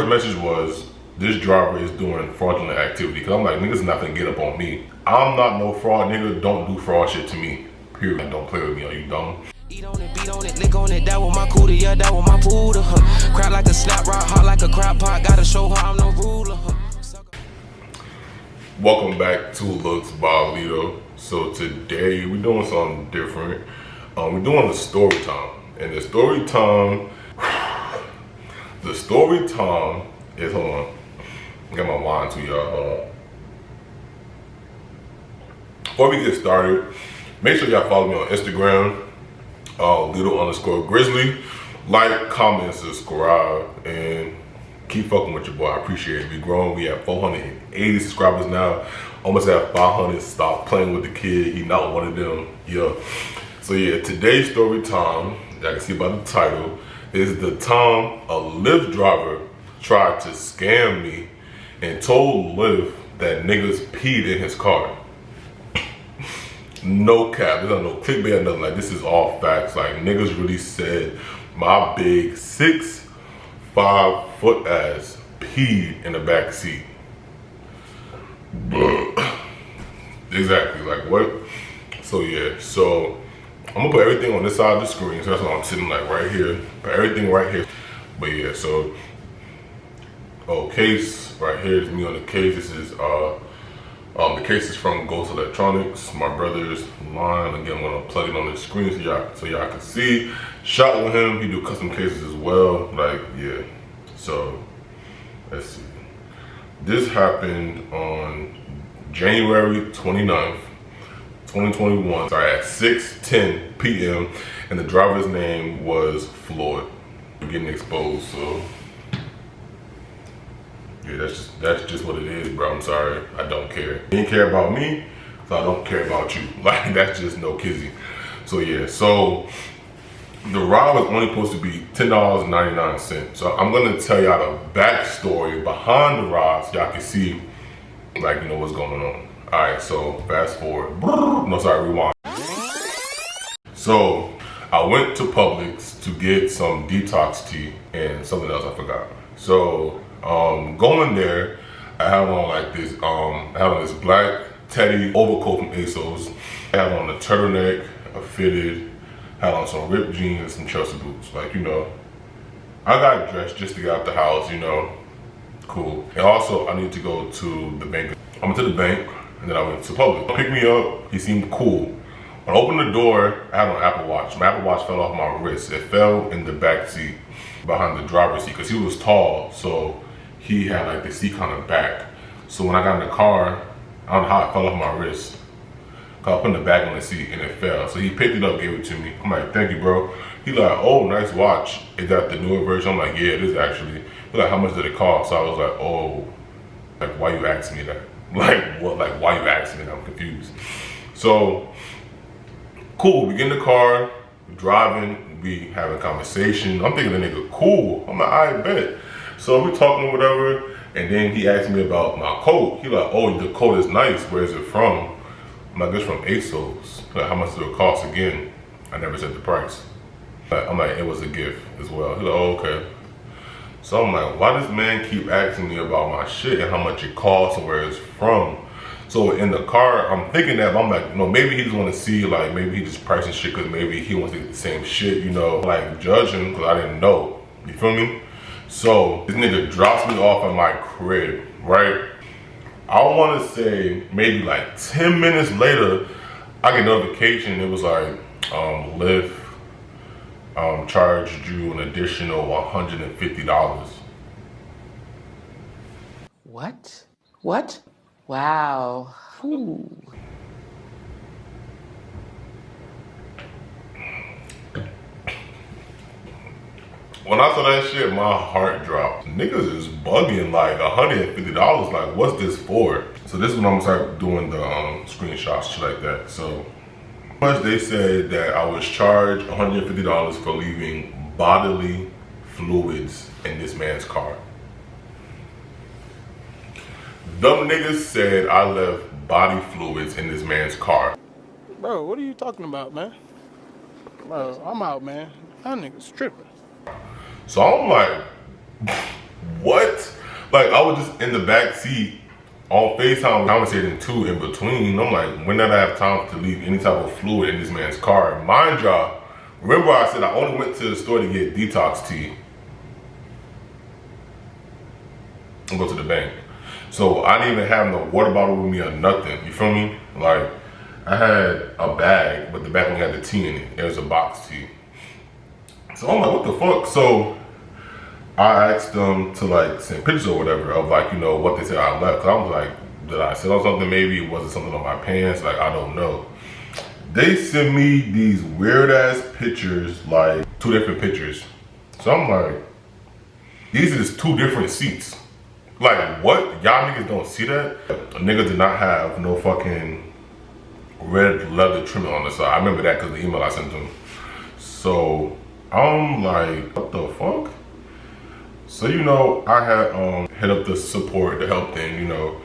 first message was, this driver is doing fraudulent activity. Cause I'm like, niggas not gonna get up on me. I'm not no fraud nigga, don't do fraud shit to me. Period. Don't play with me, are you dumb? Eat on it, beat on it, lick on it, that was my cootie, yeah, that was my poodle, Crap like a snap rock, hot like a crap pot, gotta show her I'm no ruler, Welcome back to Looksbylito. So today we're doing something different. We're doing a story time. And the story time is, hold on, I got my wine to y'all, hold on. Before we get started, make sure y'all follow me on Instagram, Little_Grizzly. Like, comment, subscribe, and keep fucking with your boy. I appreciate it. We growing. We have 480 subscribers now. Almost at 500. Stop playing with the kid. He not one of them. Yeah. So yeah, today's story time, y'all can see by the title, is the time a Lyft driver tried to scam me and told Lyft that niggas peed in his car. No cap, there's no clickbait or nothing. Like, this is all facts. Like, niggas really said my big 6'5" foot ass peed in the back seat. Exactly, like what? So yeah, so I'm gonna put everything on this side of the screen. So that's why I'm sitting like right here. Put everything right here. But yeah, so case right here is me on the case. This is the case is from Ghost Electronics, my brother's line. Again, I'm gonna plug it on the screen so y'all can see. Shot with him, he do custom cases as well. Like, yeah. So let's see. This happened on January 29th, 2021. Sorry, at 6:10 p.m. and the driver's name was Floyd. We're getting exposed, so yeah, that's just what it is, bro. I'm sorry, I don't care. You didn't care about me, so I don't care about you. Like, that's just no kizzy. So yeah, so the ride was only supposed to be $10.99. So I'm gonna tell y'all the backstory behind the ride so y'all can see, like, you know, what's going on. All right, so fast forward. No, sorry, rewind. So I went to Publix to get some detox tea and something else I forgot. So going there, I had on like this, I had on this black teddy overcoat from ASOS. I had on a turtleneck, a fitted, had on some ripped jeans and some Chelsea boots. Like, you know, I got dressed just to get out the house, you know, cool. And also I need to go to the bank. I went to the bank and then I went to Publix. He picked me up, he seemed cool. When I opened the door, I had an Apple Watch. My Apple Watch fell off my wrist. It fell in the back seat behind the driver's seat because he was tall, so he had like the seat kind of back. So when I got in the car, I don't know how it fell off my wrist. Cause I put the bag on the seat and it fell. So he picked it up, gave it to me. I'm like, thank you, bro. He like, oh, nice watch. Is that the newer version? I'm like, yeah, it is actually. He's like, how much did it cost? So I was like, oh, like, why you asking me that? Like, what? Like, why you asking me that? I'm confused. So, cool, we get in the car, we driving, we having a conversation. I'm thinking the nigga cool. I'm like, I bet. So we talking or whatever, and then he asked me about my coat. He like, oh, the coat is nice. Where is it from? I'm like, it's from ASOS. Like, how much did it cost again? I never said the price. I'm like, it was a gift as well. He's like, oh, okay. So I'm like, why does man keep asking me about my shit and how much it costs and where it's from? So in the car, I'm thinking that, I'm like, no, maybe he just want to see, like, maybe he just pricing shit because maybe he wants to get the same shit, you know, like judging because I didn't know. You feel me? So this nigga drops me off at my crib, right? I want to say maybe like 10 minutes later, I get a notification. It was like, Lyft charged you an additional $150. What? What? Wow. Ooh. When I saw that shit, my heart dropped. Niggas is bugging like $150. Like, what's this for? So this is when I'm gonna start doing the screenshots, shit like that. So much they said that I was charged $150 for leaving bodily fluids in this man's car. Them niggas said I left body fluids in this man's car. Bro, what are you talking about, man? Bro, I'm out, man. That nigga's tripping. So I'm like, what? Like, I was just in the back seat on FaceTime conversating too in between. I'm like, when did I have time to leave any type of fluid in this man's car? Mind y'all, remember I said I only went to the store to get detox tea and go to the bank. So I didn't even have no water bottle with me or nothing, you feel me? Like, I had a bag, but the bag only had the tea in it. It was a box tea. So I'm like, what the fuck? So I asked them to like send pictures or whatever of like, you know, what they said I left. Cause I was like, did I sit on something maybe? Was it something on my pants? Like, I don't know. They sent me these weird ass pictures, like 2 different pictures. So I'm like, these is 2 different seats. Like, what? Y'all niggas don't see that? A nigga did not have no fucking red leather trimming on the side. I remember that because the email I sent them. So I'm like, what the fuck? So, you know, I had hit up the support, the help thing, you know,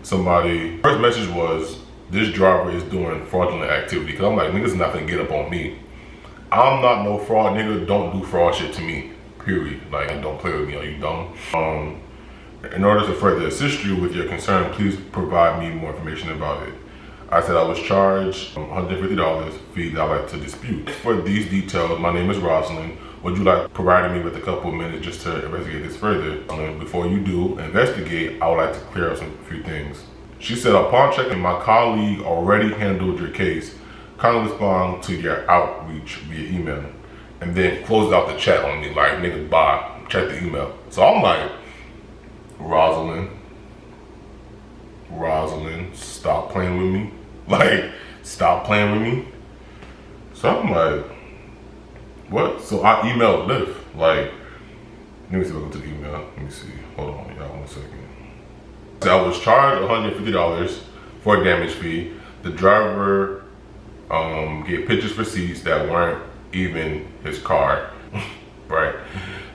somebody, first message was, this driver is doing fraudulent activity. Cause I'm like, niggas not gonna get up on me. I'm not no fraud nigga, don't do fraud shit to me, period. Like, don't play with me, are you dumb? In order to further assist you with your concern, please provide me more information about it. I said I was charged $150 fee that I like to dispute. For these details, my name is Rosalind. Would you like providing me with a couple of minutes just to investigate this further? Before you do investigate, I would like to clear up a few things. She said, upon checking, my colleague already handled your case. Kindly respond to your outreach via email. And then closed out the chat on me like, nigga, bye, check the email. So I'm like, Rosalind, stop playing with me. Like, stop playing with me. So I'm like, what? So I emailed Lyft. Like, let me see if I go to the email. Let me see. Hold on, y'all, 1 second. So I was charged $150 for a damage fee. The driver gave pictures for seats that weren't even his car, right?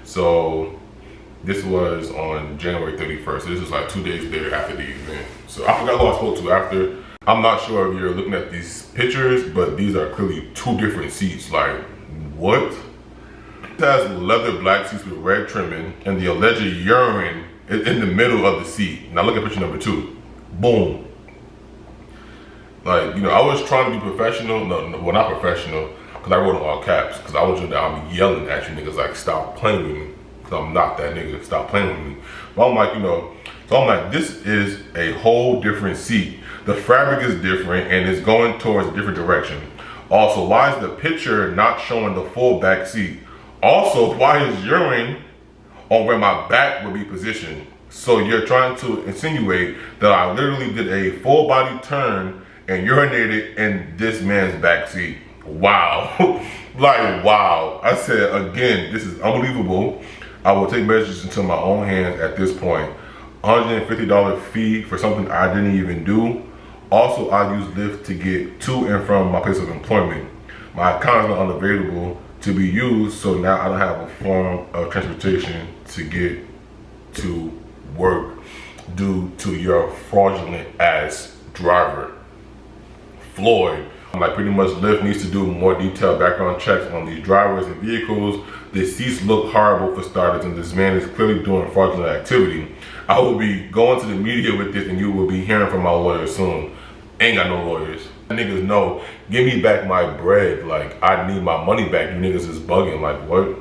So this was on January 31st. So this is like 2 days later after the event. So I forgot who I spoke to after. I'm not sure if you're looking at these pictures, but these are clearly 2 different seats. Like, what? It has leather black seats with red trimming and the alleged urine is in the middle of the seat. Now look at picture number 2. Boom. Like, you know, I was trying to be professional. No, well, not professional, because I wrote in all caps. Because I was I'm yelling at you niggas like, stop playing with me. Because I'm not that nigga. Stop playing with me. But I'm like, you know, so I'm like, this is a whole different seat. The fabric is different and it's going towards a different direction. Also, why is the picture not showing the full back seat? Also, why is urine on where my back would be positioned? So you're trying to insinuate that I literally did a full body turn and urinated in this man's back seat. Wow. Like, wow. I said, again, this is unbelievable. I will take measures into my own hands at this point. $150 fee for something I didn't even do. Also, I use Lyft to get to and from my place of employment. My account is not unavailable to be used, so now I don't have a form of transportation to get to work due to your fraudulent ass driver, Floyd. Like, pretty much Lyft needs to do more detailed background checks on these drivers and vehicles. The seats look horrible for starters, and this man is clearly doing fraudulent activity. I will be going to the media with this, and you will be hearing from my lawyer soon. Ain't got no lawyers. Niggas know, give me back my bread. Like, I need my money back. You niggas is bugging. Like, what?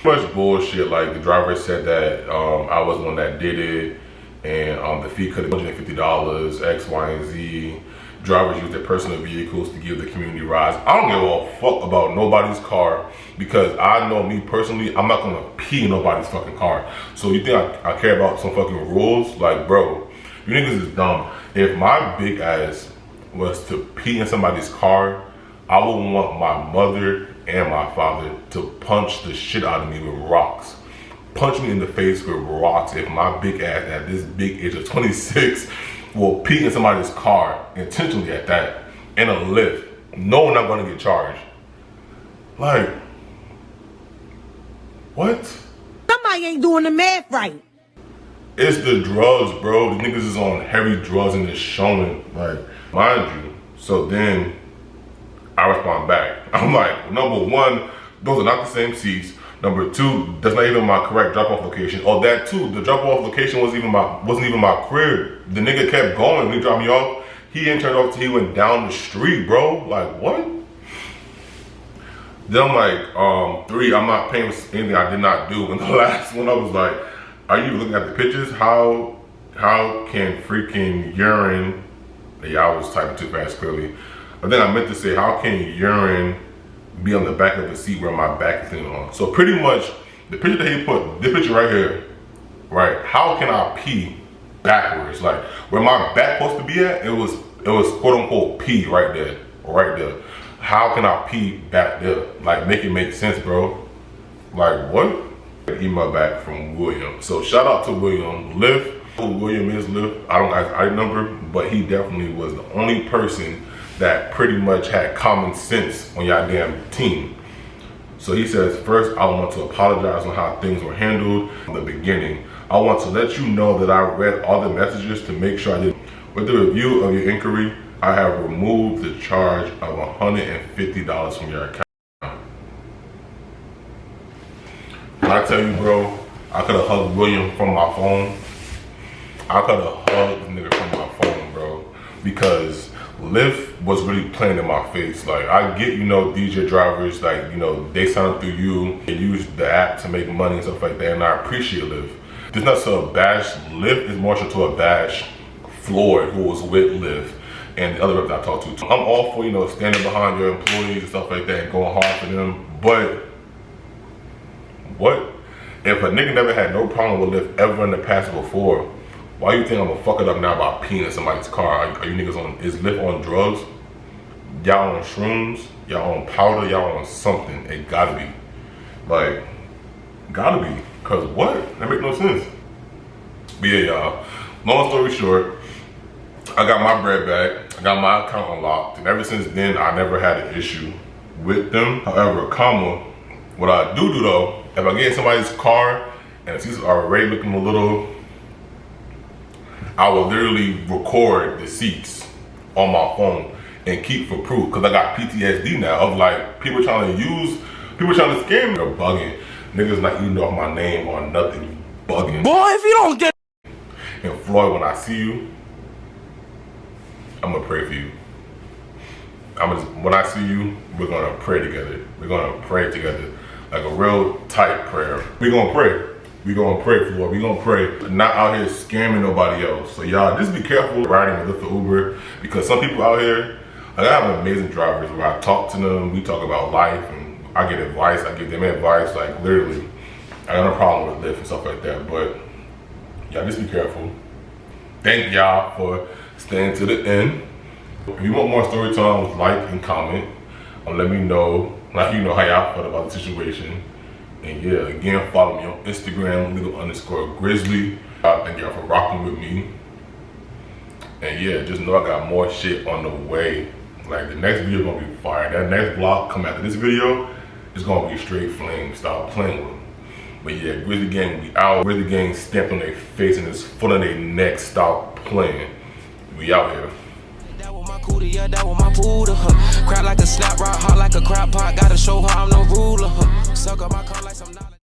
Much bullshit. Like, the driver said that I was the one that did it, and the fee could have been $150, X, Y, and Z. Drivers use their personal vehicles to give the community rides. I don't give a fuck about nobody's car, because I know me personally, I'm not gonna pee in nobody's fucking car. So you think I care about some fucking rules? Like, bro, you niggas is dumb. If my big ass was to pee in somebody's car, I would want my mother and my father to punch the shit out of me with rocks. Punch me in the face with rocks if my big ass at this big age of 26 will pee in somebody's car intentionally at that, in a Lyft. No one not gonna get charged. Like, what? Somebody ain't doing the math right. It's the drugs, bro. The niggas is on heavy drugs and it's showing, like, mind you. So then I respond back. I'm like, number one, those are not the same seats. Number two, that's not even my correct drop-off location. Oh, that too, the drop-off location wasn't even my crib. The nigga kept going. When he dropped me off, he didn't turn off till he went down the street, bro. Like, what? Then I'm like, 3, I'm not paying for anything I did not do. And the last one, I was like, are you looking at the pictures? How can freaking urine, yeah, I was typing too fast, clearly. But then I meant to say, how can urine be on the back of the seat where my back is leaning on? So pretty much, the picture that he put, this picture right here, right? How can I pee backwards? Like, where my back supposed to be at, it was quote unquote pee right there, right there. How can I pee back there? Like, make it make sense, bro. Like, what? Email back from William. So shout out to William. Lyft, William is Lyft. I don't have ID number, but he definitely was the only person that pretty much had common sense on y'all damn team. So he says, first, I want to apologize on how things were handled from the beginning. I want to let you know that I read all the messages to make sure I did. With the review of your inquiry, I have removed the charge of $150 from your account. When I tell you, bro, I could have hugged William from my phone. I could have hugged the nigga from my phone, bro. Because Lyft was really playing in my face. Like, I get, you know, DJ drivers, like, you know, they sign up through you, they use the app to make money and stuff like that, and I appreciate Lyft. It's not so bash Lyft, it's more so to a bash Floyd, who was with Lyft, and the other reps I talked to. I'm all for, you know, standing behind your employees and stuff like that and going hard for them, but what? If a nigga never had no problem with Lyft ever in the past before, why you think I'm gonna fuck it up now by peeing in somebody's car? Are you niggas on, is Lyft on drugs? Y'all on shrooms? Y'all on powder? Y'all on something? It gotta be. Like, gotta be. Cause what? That make no sense. But yeah, y'all, long story short, I got my bread back, I got my account unlocked, and ever since then, I never had an issue with them. However, what I do though, if I get in somebody's car and the seats are already looking a little, I will literally record the seats on my phone and keep for proof, because I got PTSD now of like people trying to scam me. They're bugging. Niggas not eating off my name or nothing. You bugging. Boy, if you don't get. And Floyd, when I see you, I'm gonna pray for you. When I see you, we're gonna pray together. We're gonna pray together. Like a real tight prayer. We're gonna pray. We gonna pray, Floyd. We gonna pray. Not out here scamming nobody else. So y'all, just be careful riding with Lyft or Uber, because some people out here, like, I have amazing drivers where I talk to them, we talk about life, and I get advice, I give them advice, like literally. I got no problem with Lyft and stuff like that, but y'all just be careful. Thank y'all for staying to the end. If you want more story times, like and comment, and let me know, let you know how y'all felt about the situation. And yeah, again, follow me on Instagram, _Grizzly. Thank y'all for rocking with me. And yeah, just know I got more shit on the way. Like, the next video is gonna be fire. That next vlog come after this video is gonna be straight flame. Stop playing with them. But yeah, Grizzly Gang, we out. Grizzly Gang stamped on their face and it's full of their neck. Stop playing. We out here. Yeah, that was my poodle, Crack like a snap rock, hot like a crap pot. Gotta show her I'm no ruler, Suck up my car like some knowledge.